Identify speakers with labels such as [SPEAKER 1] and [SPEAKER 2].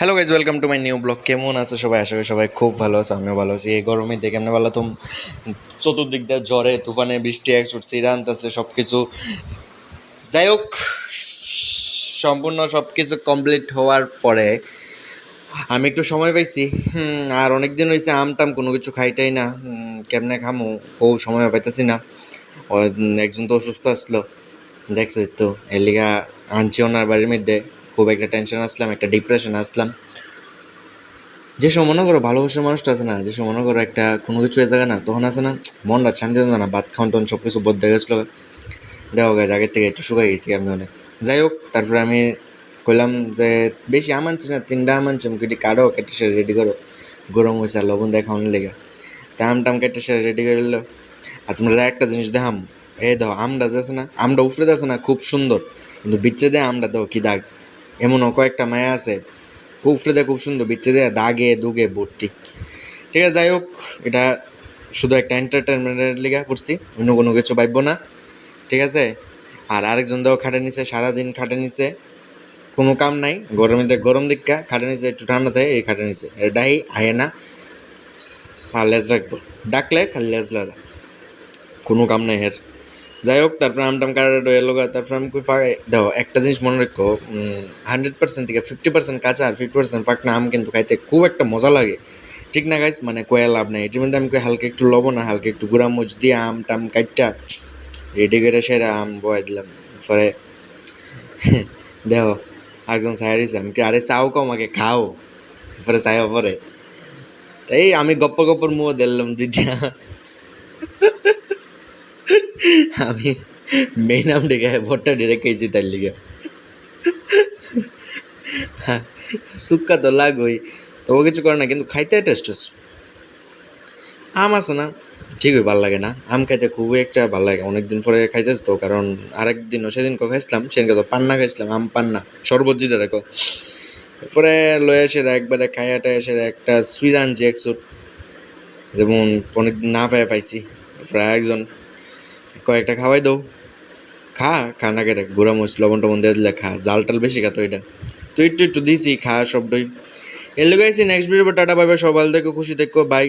[SPEAKER 1] Hello guys, welcome to my new blog. কেমন আছো সবাই? আশা করি সবাই খুব ভালো আছে, আমিও ভালো আছি। এই গরমে দেখে কেমন ভালো তো, চতুর্দিক দিয়ে ঝড়ে তুফানে বৃষ্টি এক ছুটছে, ইরান আছে সব কিছু। যাই হোক, সম্পূর্ণ সব কিছু কমপ্লিট হওয়ার পরে আমি একটু সময় পাইছি। আর অনেক দিন হয়েছে আম টাম কোনো কিছু খাইটাই না। কেমনে খামো কেউ সময় পাইতেছি না। একজন তো অসুস্থ আসলো, দেখছো তো, এর লিগা আনছি ওনার বাড়ির মধ্যে। খুব একটা টেনশন আসলাম, একটা ডিপ্রেশন আসলাম। যে সময় মনে করো ভালোবাসার মানুষটা আছে না, যে সময় মনে করো একটা কোনো কিছু এ জায়গা না, তখন আছে না মনটা শান্তি হতো না, ভাত খাওয়ান টাউন সব কিছু বদলে গেছিলো। দেওয়া গেছে আগের থেকে একটু শুকাই গেছি আমি অনেক। যাই হোক, তারপরে আমি কইলাম যে বেশি আম আনছি না, 3টা আম আনছি, আমি কেটে কাটো, কেটে সেরে রেডি করো। গরম হয়েছে আর লবণ দিয়ে খাওয়ানোর লেগে তা আম টাম কেটে সেরে রেডি করে নিল। আর তোমরা একটা জিনিস দেখাম, এই দাও আমটা যে আছে না, আমটা উফরে আছে না খুব সুন্দর, কিন্তু বিচ্ছে দেয় আমটা দাও কি দাগ। এমনও কয়েকটা মায়া আছে, খুব উফরে দেয় খুব সুন্দর, বিচ্ছে দেয় দাগে দুগে ভর্তি। ঠিক আছে, যাই হোক, এটা শুধু একটা এন্টারটেনমেন্টের লিগা করছি, অন্য কোনো কিছু ভাববো না। ঠিক আছে। আর আরেকজন দেও খাটে নিচে, সারাদিন খাটে নিচে, কোনো কাম নাই, গরমে গরম দিকা খাটে নিচে, একটু ঠান্ডা থাকে এই খাটে নিচে এটাই আয় না। আর লেজ রাখবো, ডাকলে খালি লেজ লাড়া, কোনো কাম নাই হের। যাই হোক, তারপরে আমটাম কাটা ডয়ে লোক, তারপরে আমি কই দেখো একটা জিনিস মনে রাখো, 100% থেকে 50% কাঁচা আর 50% পাকনা আম কিন্তু খাইতে খুব একটা মজা লাগে। ঠিক না গাইস? মানে কয়া লাভ নাই, এটির মধ্যে আমি কই হালকা একটু লবণ আর হালকা একটু গুঁড়া মরিচ দিয়ে আম টাম কাইটটা রেডি করে সেরা আম বয়া দিলাম। পরে দেখো আরেকজন সাইড আমি কি, আরে চাও কও আমাকে খাও, পরে চাইও পরে। তাই আমি গপ্প গপ্পর মুখ দিলাম দুইটা। আমি মেইন আম ডেকে ভোটটা ডিরেক্ট খেয়েছি তার লিগে। সুক্কা তো লাগোই, তবু কিছু করে না, কিন্তু খাইতে টেস্ট হচ্ছে। আম আছে না, ঠিকই ভালো লাগে না, আম খাইতে খুবই একটা ভালো লাগে। অনেকদিন পরে খাইতেছ তো, কারণ আরেকদিনও সেদিন খাইছিলাম, সেদিনকে তো পান্না খাইছিলাম, আম পান্না, শরবত যেটা রেখো। এরপরে লয়ে এসে একবারে খাইয়াটা এসে একটা সুইট আনছি একশো, যেমন অনেকদিন না পাইছি। এরপরে একজন কয়েকটা খাওয়াই দাও, খা খা না কেটে গুঁড়া মরিচ লবণ টবণ দিয়ে দিলে খা, জাল টাল বেশি খা তো এটা, তো একটু একটু দিছি খা সবটাই। এর লোক আইসি next video, tata, bye bye, সব ভালো থেকো, খুশি থেকো, বাই।